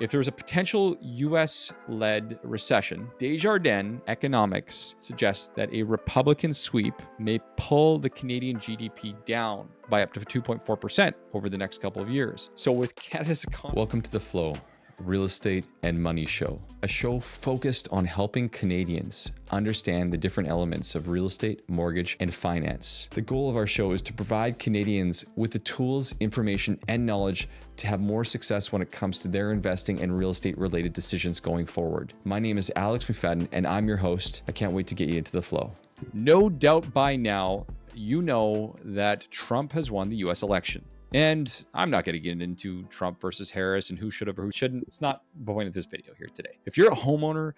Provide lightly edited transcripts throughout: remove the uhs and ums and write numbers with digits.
If there was a potential US-led recession, Desjardins Economics suggests that a Republican sweep may pull the Canadian GDP down by up to 2.4% over the next couple of years. So with Canada's economy... Welcome to The Flow, Real Estate and Money Show, a show focused on helping Canadians understand the different elements of real estate, mortgage, and finance. The goal of our show is to provide Canadians with the tools, information, and knowledge to have more success when it comes to their investing and real estate related decisions going forward. My name is Alex McFadyen, and I'm your host. I can't wait to get you into the flow. No doubt by now, you know that Trump has won the US election. And I'm not going to get into Trump versus Harris and who should have or who shouldn't. It's not the point of this video here today. If you're a homeowner,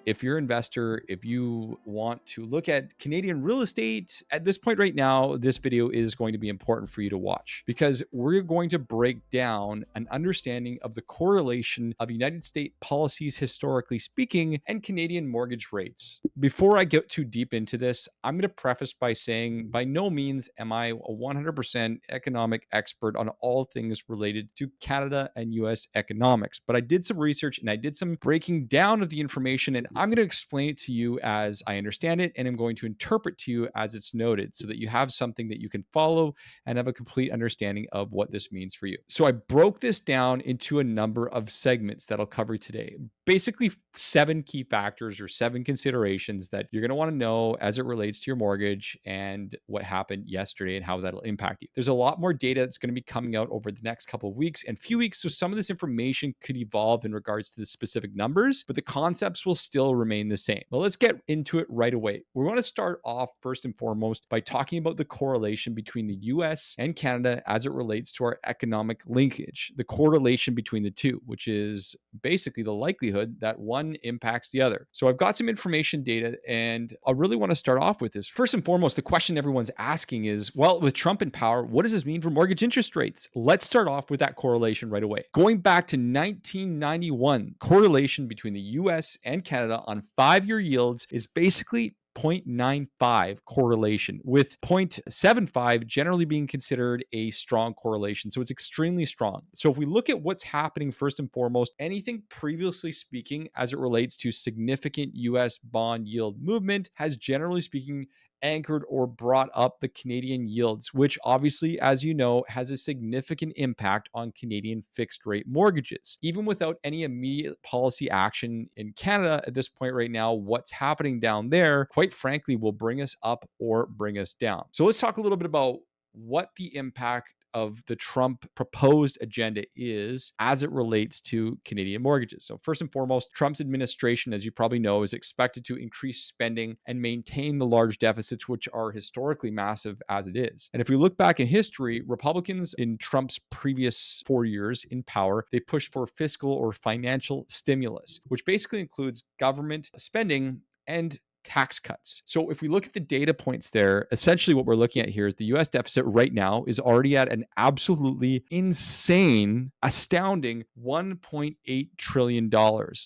if you're an investor, if you want to look at Canadian real estate, at this point right now, this video is going to be important for you to watch because we're going to break down an understanding of the correlation of United States policies, historically speaking, and Canadian mortgage rates. Before I get too deep into this, I'm going to preface by saying by no means am I a 100% economic expert on all things related to Canada and US economics, but I did some research and I did some breaking down of the information, and I'm going to explain it to you as I understand it, and I'm going to interpret to you as it's noted so that you have something that you can follow and have a complete understanding of what this means for you. So I broke this down into a number of segments that I'll cover today. Basically 7 key factors or 7 considerations that you're going to want to know as it relates to your mortgage and what happened yesterday and how that'll impact you. There's a lot more data that's going to be coming out over the next couple of weeks and few weeks. So some of this information could evolve in regards to the specific numbers, but the concepts will still remain the same. But let's get into it right away. We want to start off first and foremost by talking about the correlation between the US and Canada as it relates to our economic linkage, the correlation between the two, which is basically the likelihood that one impacts the other. So I've got some information data, and I really want to start off with this. First and foremost, the question everyone's asking is, well, with Trump in power, what does this mean for mortgage interest rates? Let's start off with that correlation right away. Going back to 1991, correlation between the US and Canada on 5-year yields is basically 0.95 correlation, with 0.75 generally being considered a strong correlation. So it's extremely strong. So if we look at what's happening first and foremost, anything previously speaking as it relates to significant US bond yield movement has generally speaking anchored or brought up the Canadian yields, which obviously, as you know, has a significant impact on Canadian fixed rate mortgages. Even without any immediate policy action in Canada at this point right now, what's happening down there, quite frankly, will bring us up or bring us down. So let's talk a little bit about what the impact of the Trump proposed agenda is as it relates to Canadian mortgages. So first and foremost, Trump's administration, as you probably know, is expected to increase spending and maintain the large deficits, which are historically massive as it is. And if we look back in history, Republicans in Trump's previous 4 years in power, they pushed for fiscal or financial stimulus, which basically includes government spending and tax cuts. So if we look at the data points there, essentially what we're looking at here is the US deficit right now is already at an absolutely insane, astounding $1.8 trillion.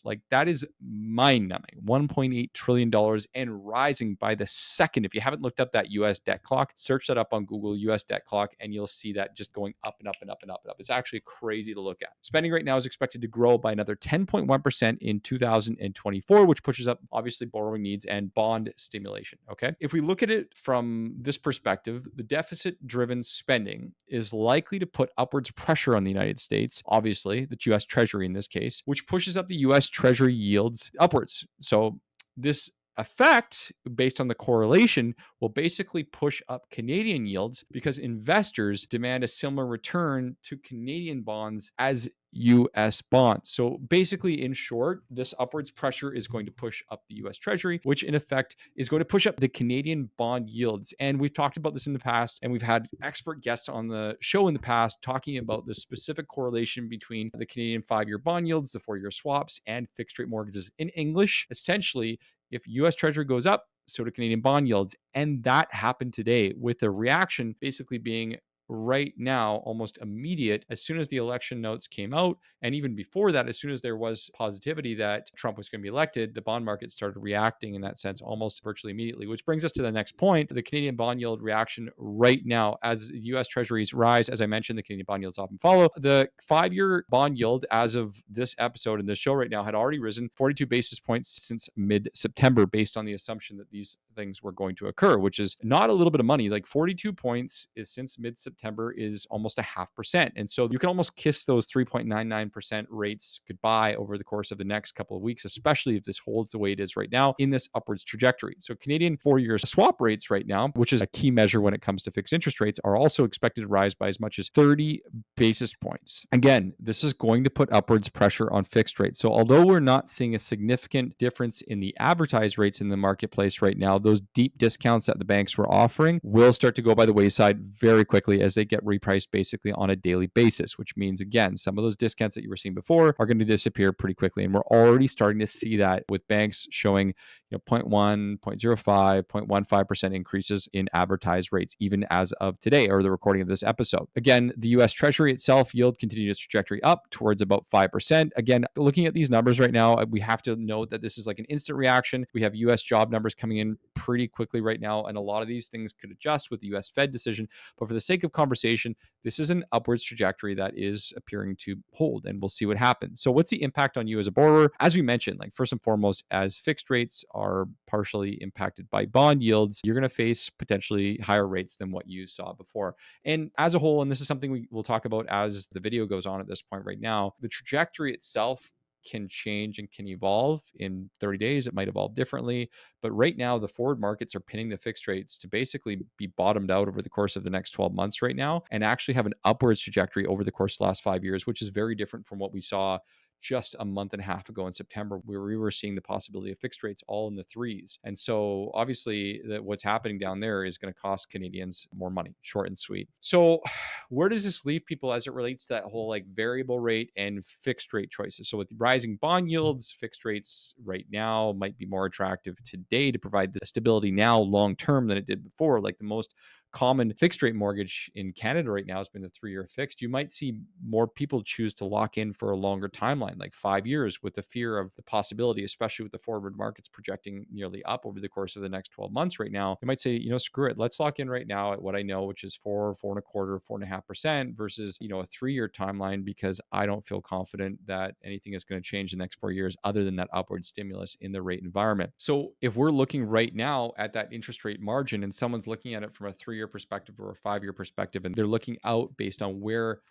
Like that is mind-numbing, $1.8 trillion and rising by the second. If you haven't looked up that US debt clock, search that up on Google, US debt clock, and you'll see that just going up and up and up and up and up. It's actually crazy to look at. Spending right now is expected to grow by another 10.1% in 2024, which pushes up obviously borrowing needs and bond stimulation. Okay. If we look at it from this perspective, the deficit driven spending is likely to put upwards pressure on the United States, obviously, the US Treasury in this case, which pushes up the US Treasury yields upwards. So this effect, based on the correlation, will basically push up Canadian yields because investors demand a similar return to Canadian bonds as US bonds. So basically, in short, this upwards pressure is going to push up the US Treasury, which in effect is going to push up the Canadian bond yields. And we've talked about this in the past, and we've had expert guests on the show in the past talking about the specific correlation between the Canadian 5-year bond yields, the 4-year swaps, and fixed rate mortgages. In English, essentially, if US Treasury goes up, so do Canadian bond yields. And that happened today, with the reaction basically being right now, almost immediate, as soon as the election notes came out. And even before that, as soon as there was positivity that Trump was going to be elected, the bond market started reacting in that sense almost virtually immediately, which brings us to the next point. The Canadian bond yield reaction right now as US treasuries rise. As I mentioned, the Canadian bond yields often follow. The 5-year bond yield as of this episode in this show right now had already risen 42 basis points since mid-September based on the assumption that these things were going to occur, which is not a little bit of money. Like 42 points is since mid-September is almost 0.5%. And so you can almost kiss those 3.99% rates goodbye over the course of the next couple of weeks, especially if this holds the way it is right now in this upwards trajectory. So Canadian 4-year swap rates right now, which is a key measure when it comes to fixed interest rates, are also expected to rise by as much as 30 basis points. Again, this is going to put upwards pressure on fixed rates. So although we're not seeing a significant difference in the advertised rates in the marketplace right now, those deep discounts that the banks were offering will start to go by the wayside very quickly as they get repriced basically on a daily basis, which means, again, some of those discounts that you were seeing before are going to disappear pretty quickly. And we're already starting to see that with banks showing 0.1, 0.05, 0.15% increases in advertised rates, even as of today or the recording of this episode. Again, the US Treasury itself yield continued its trajectory up towards about 5%. Again, looking at these numbers right now, we have to note that this is like an instant reaction. We have US job numbers coming in pretty quickly right now, and a lot of these things could adjust with the US Fed decision. But for the sake of conversation, this is an upwards trajectory that is appearing to hold, and we'll see what happens. So what's the impact on you as a borrower? As we mentioned, like first and foremost, as fixed rates are partially impacted by bond yields, you're going to face potentially higher rates than what you saw before. And as a whole, and this is something we will talk about as the video goes on at this point right now, the trajectory itself can change and can evolve in 30 days. It might evolve differently. But right now, the forward markets are pinning the fixed rates to basically be bottomed out over the course of the next 12 months right now and actually have an upwards trajectory over the course of the last 5 years, which is very different from what we saw just a month and a half ago in September, where we were seeing the possibility of fixed rates all in the threes. And so obviously what's happening down there is going to cost Canadians more money, short and sweet. So where does this leave people as it relates to that whole like variable rate and fixed rate choices? So with the rising bond yields, fixed rates right now might be more attractive today to provide the stability now long term than it did before. Like the most common fixed rate mortgage in Canada right now has been the 3-year fixed. You might see more people choose to lock in for a longer timeline, like 5 years, with the fear of the possibility, especially with the forward markets projecting nearly up over the course of the next 12 months right now. You might say, screw it. Let's lock in right now at what I know, which is 4.25, 4.5% versus, a 3-year timeline, because I don't feel confident that anything is going to change in the next 4 years other than that upward stimulus in the rate environment. So if we're looking right now at that interest rate margin and someone's looking at it from a 3-year perspective or a 5-year perspective, and they're looking out based on where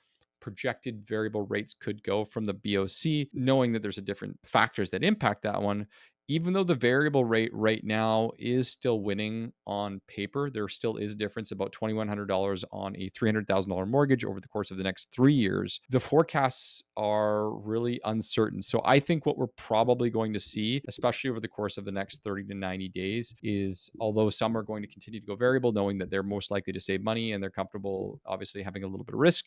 projected variable rates could go from the BOC, knowing that there's a different factors that impact that one. Even though the variable rate right now is still winning on paper, there still is a difference about $2,100 on a $300,000 mortgage over the course of the next 3 years. The forecasts are really uncertain. So I think what we're probably going to see, especially over the course of the next 30 to 90 days, is although some are going to continue to go variable, knowing that they're most likely to save money and they're comfortable, obviously, having a little bit of risk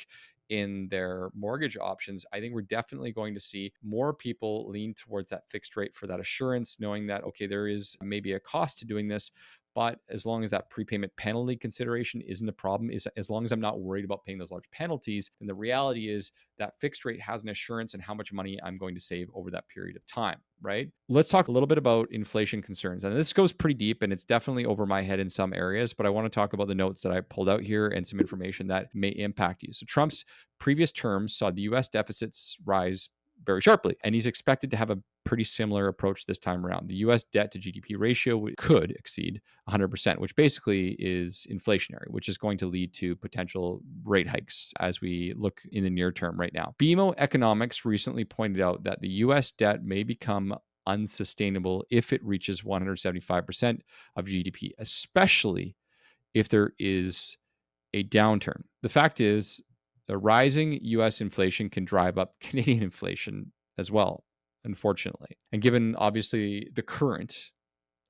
in their mortgage options, I think we're definitely going to see more people lean towards that fixed rate for that assurance, knowing that, okay, there is maybe a cost to doing this, but as long as that prepayment penalty consideration isn't a problem, is as long as I'm not worried about paying those large penalties, then the reality is that fixed rate has an assurance in how much money I'm going to save over that period of time, right? Let's talk a little bit about inflation concerns. And this goes pretty deep and it's definitely over my head in some areas, but I want to talk about the notes that I pulled out here and some information that may impact you. So Trump's previous terms saw the US deficits rise very sharply, and he's expected to have a pretty similar approach this time around. The US debt to GDP ratio could exceed 100%, which basically is inflationary, which is going to lead to potential rate hikes as we look in the near term right now. BMO Economics recently pointed out that the US debt may become unsustainable if it reaches 175% of GDP, especially if there is a downturn. The fact is, the rising US inflation can drive up Canadian inflation as well, unfortunately. And given obviously the current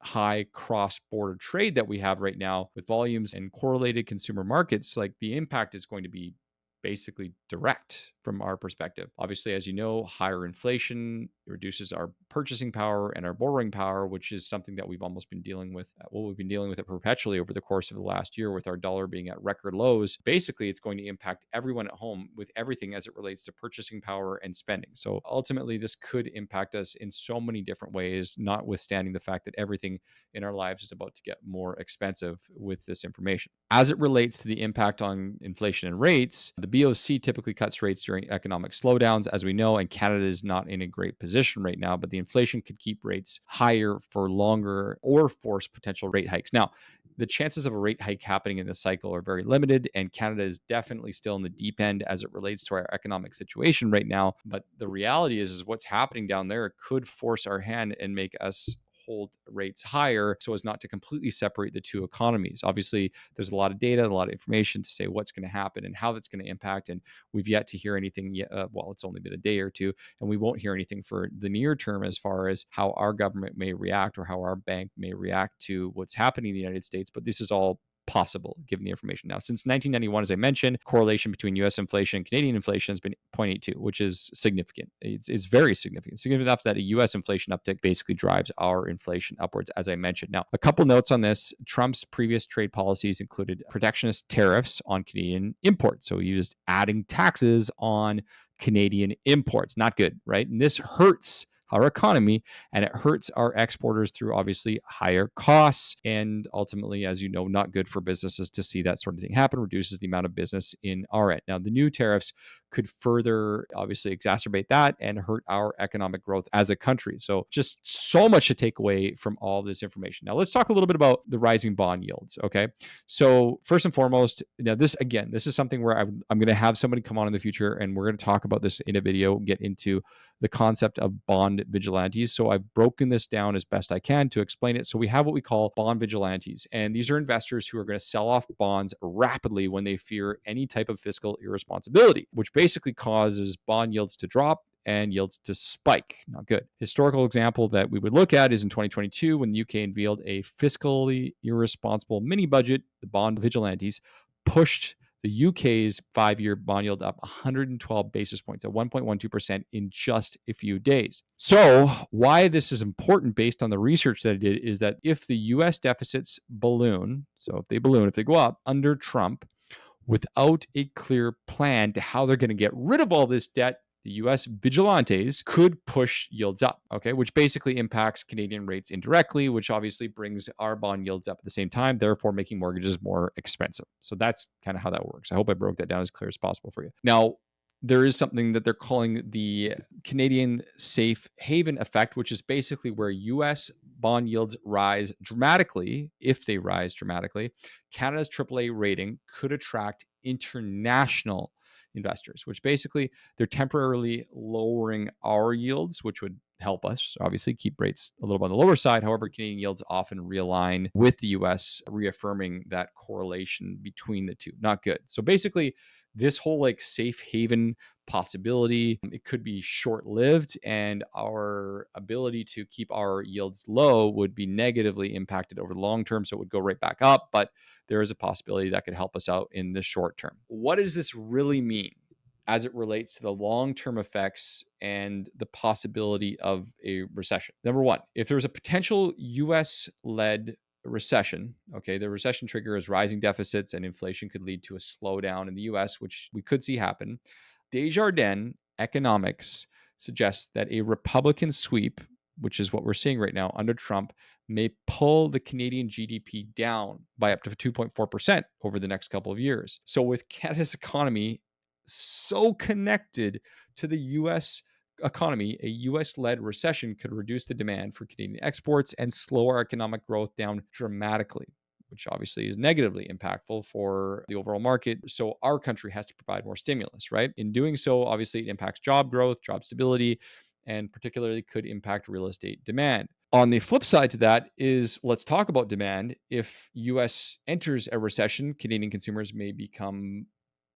high cross-border trade that we have right now with volumes and correlated consumer markets, like the impact is going to be basically direct from our perspective. Obviously, as you know, higher inflation reduces our purchasing power and our borrowing power, which is something that we've almost been dealing with. Well, we've been dealing with it perpetually over the course of the last year with our dollar being at record lows. Basically, it's going to impact everyone at home with everything as it relates to purchasing power and spending. So ultimately, this could impact us in so many different ways, notwithstanding the fact that everything in our lives is about to get more expensive with this information. As it relates to the impact on inflation and rates, the BOC typically cuts rates during economic slowdowns, as we know, and Canada is not in a great position right now, but the inflation could keep rates higher for longer or force potential rate hikes. Now, the chances of a rate hike happening in this cycle are very limited, and Canada is definitely still in the deep end as it relates to our economic situation right now. But the reality is what's happening down there could force our hand and make us hold rates higher so as not to completely separate the two economies. Obviously, there's a lot of data, a lot of information to say what's going to happen and how that's going to impact. And we've yet to hear anything yet. Well, it's only been a day or two, and we won't hear anything for the near term as far as how our government may react or how our bank may react to what's happening in the United States. But this is all possible given the information. Now, since 1991, as I mentioned, correlation between US inflation and Canadian inflation has been 0.82, which is significant. It's very significant. Significant enough that a US inflation uptick basically drives our inflation upwards, as I mentioned. Now, a couple notes on this. Trump's previous trade policies included protectionist tariffs on Canadian imports. So he was adding taxes on Canadian imports. Not good, right? And this hurts our economy, and it hurts our exporters through obviously higher costs, and ultimately, as you know, not good for businesses to see that sort of thing happen. Reduces the amount of business in our end. Now, the new tariffs could further obviously exacerbate that and hurt our economic growth as a country. So just so much to take away from all this information. Now, let's talk a little bit about the rising bond yields. Okay, so first and foremost, now this is something where I'm going to have somebody come on in the future, and we're going to talk about this in a video, get into the concept of bond vigilantes. So I've broken this down as best I can to explain it. So we have what we call bond vigilantes, and these are investors who are going to sell off bonds rapidly when they fear any type of fiscal irresponsibility, which basically causes bond yields to drop and yields to spike. Not good. Historical example that we would look at is in 2022 when the UK unveiled a fiscally irresponsible mini budget. The bond vigilantes pushed the UK's 5-year bond yield up 112 basis points at 1.12% in just a few days. So why this is important based on the research that I did is that if the US deficits balloon, if they go up under Trump without a clear plan to how they're going to get rid of all this debt, the US vigilantes could push yields up, okay, which basically impacts Canadian rates indirectly, which obviously brings our bond yields up at the same time, therefore making mortgages more expensive. So that's kind of how that works. I hope I broke that down as clear as possible for you. Now, there is something that they're calling the Canadian safe haven effect, which is basically where US bond yields rise dramatically. If they rise dramatically, Canada's AAA rating could attract international investors, which basically they're temporarily lowering our yields, which would help us obviously keep rates a little bit on the lower side. However, Canadian yields often realign with the US, reaffirming that correlation between the two. Not good. So basically, this whole safe haven possibility, it could be short-lived, and our ability to keep our yields low would be negatively impacted over the long term. So it would go right back up, but there is a possibility that could help us out in the short term. What does this really mean as it relates to the long-term effects and the possibility of a recession? Number one, if there's a potential US-led recession, okay, the recession trigger is rising deficits and inflation could lead to a slowdown in the US, which we could see happen. Desjardins economics suggests that a Republican sweep, which is what we're seeing right now under Trump, may pull the Canadian GDP down by up to 2.4% over the next couple of years. So with Canada's economy so connected to the US economy, a US-led recession could reduce the demand for Canadian exports and slow our economic growth down dramatically, which obviously is negatively impactful for the overall market. So our country has to provide more stimulus, right? In doing so, obviously it impacts job growth, job stability, and particularly could impact real estate demand. On the flip side to that is, let's talk about demand. If US enters a recession, Canadian consumers may become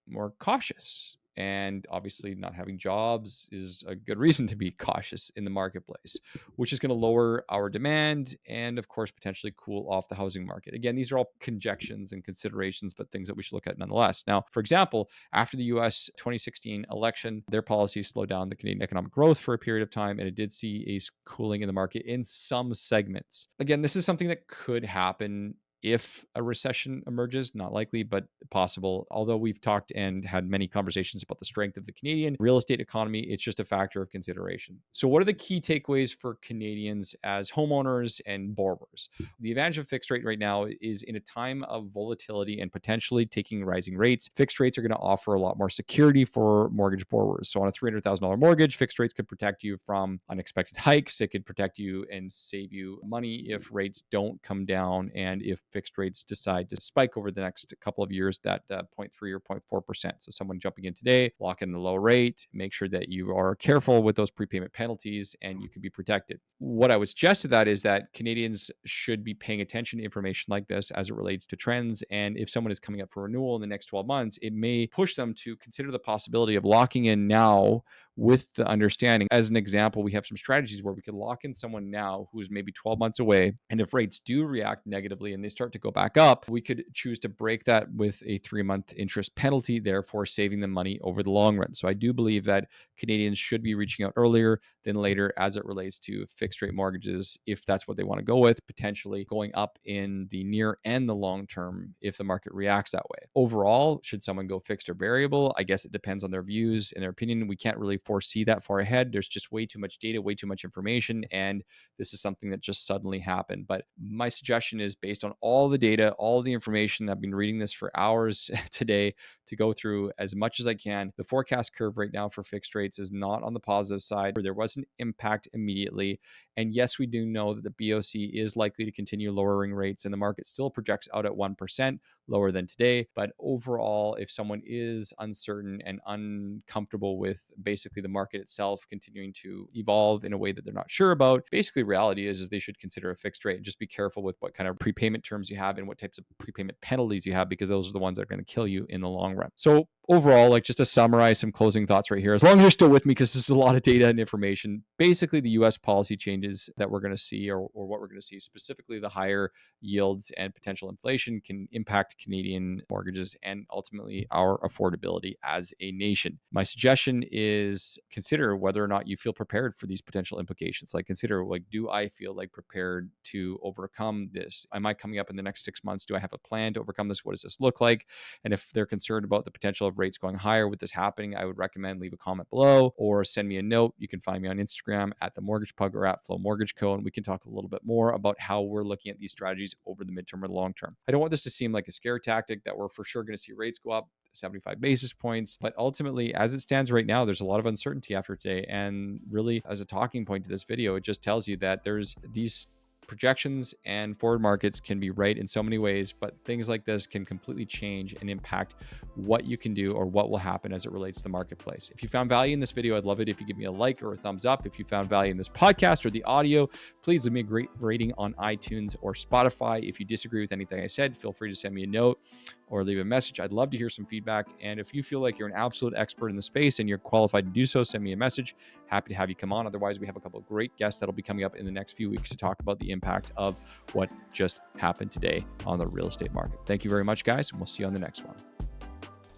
more cautious And obviously not having jobs is a good reason to be cautious in the marketplace, which is going to lower our demand and of course potentially cool off the housing market. Again, these are all conjectures and considerations, but things that we should look at nonetheless. Now, for example, after the US 2016 election, their policies slowed down the Canadian economic growth for a period of time, and it did see a cooling in the market in some segments. Again, this is something that could happen if a recession emerges. Not likely, but possible. Although we've talked and had many conversations about the strength of the Canadian real estate economy, it's just a factor of consideration. So what are the key takeaways for Canadians as homeowners and borrowers? The advantage of fixed rate right now is in a time of volatility and potentially taking rising rates, fixed rates are going to offer a lot more security for mortgage borrowers. So on a $300,000 mortgage, fixed rates could protect you from unexpected hikes. It could protect you and save you money if rates don't come down and if fixed rates decide to spike over the next couple of years, that 0.3 or 0.4%. So someone jumping in today, lock in the low rate, make sure that you are careful with those prepayment penalties and you can be protected. What I would suggest to that is that Canadians should be paying attention to information like this as it relates to trends. And if someone is coming up for renewal in the next 12 months, it may push them to consider the possibility of locking in now with the understanding. As an example, we have some strategies where we could lock in someone now who's maybe 12 months away. And if rates do react negatively and they start to go back up, we could choose to break that with a 3-month interest penalty, therefore saving them money over the long run. So I do believe that Canadians should be reaching out earlier than later as it relates to fixed rate mortgages, if that's what they want to go with, potentially going up in the near and the long term if the market reacts that way. Overall, should someone go fixed or variable? I guess it depends on their views and their opinion. We can't really foresee that far ahead. There's just way too much data, way too much information, and this is something that just suddenly happened. But my suggestion is based on all the data, all the information. I've been reading this for hours today to go through as much as I can. The forecast curve right now for fixed rates is not on the positive side, where there was an impact immediately. And yes, we do know that the BOC is likely to continue lowering rates, and the market still projects out at 1%, lower than today. But overall, if someone is uncertain and uncomfortable with basically the market itself continuing to evolve in a way that they're not sure about, basically reality is they should consider a fixed rate and just be careful with what kind of prepayment terms you have and what types of prepayment penalties you have, because those are the ones that are going to kill you in the long run. So overall, like just to summarize some closing thoughts right here, as long as you're still with me, because this is a lot of data and information, basically the US policy changes that we're going to see, or what we're going to see, specifically the higher yields and potential inflation, can impact Canadian mortgages and ultimately our affordability as a nation. My suggestion is consider whether or not you feel prepared for these potential implications. Like consider, like, do I feel like prepared to overcome this? Am I coming up in the next 6 months? Do I have a plan to overcome this? What does this look like? And if they're concerned about the potential of rates going higher with this happening, I would recommend leave a comment below or send me a note. You can find me on Instagram at The Mortgage Pug or at Flow Mortgage Co. And we can talk a little bit more about how we're looking at these strategies over the midterm or the long term. I don't want this to seem like a scare tactic that we're for sure going to see rates go up 75 basis points. But ultimately, as it stands right now, there's a lot of uncertainty after today. And really, as a talking point to this video, it just tells you that there's these projections and forward markets can be right in so many ways, but things like this can completely change and impact what you can do or what will happen as it relates to the marketplace. If you found value in this video, I'd love it if you give me a like or a thumbs up. If you found value in this podcast or the audio, please leave me a great rating on iTunes or Spotify. If you disagree with anything I said, feel free to send me a note or leave a message. I'd love to hear some feedback. And if you feel like you're an absolute expert in the space and you're qualified to do so, send me a message. Happy to have you come on. Otherwise, we have a couple of great guests that'll be coming up in the next few weeks to talk about the impact of what just happened today on the real estate market. Thank you very much, guys, and we'll see you on the next one.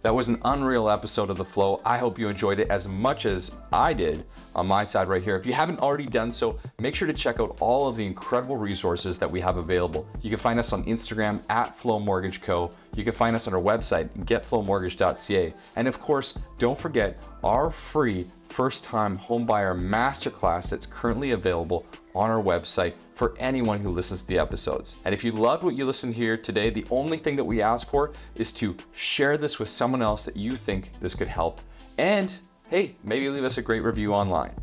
That was an unreal episode of The Flow. I hope you enjoyed it as much as I did on my side right here. If you haven't already done so, make sure to check out all of the incredible resources that we have available. You can find us on Instagram at Flow Mortgage Co. You can find us on our website, getflowmortgage.ca. And of course, don't forget our free first-time homebuyer masterclass that's currently available on our website for anyone who listens to the episodes. And if you loved what you listened here today, the only thing that we ask for is to share this with someone else that you think this could help. And hey, maybe leave us a great review online.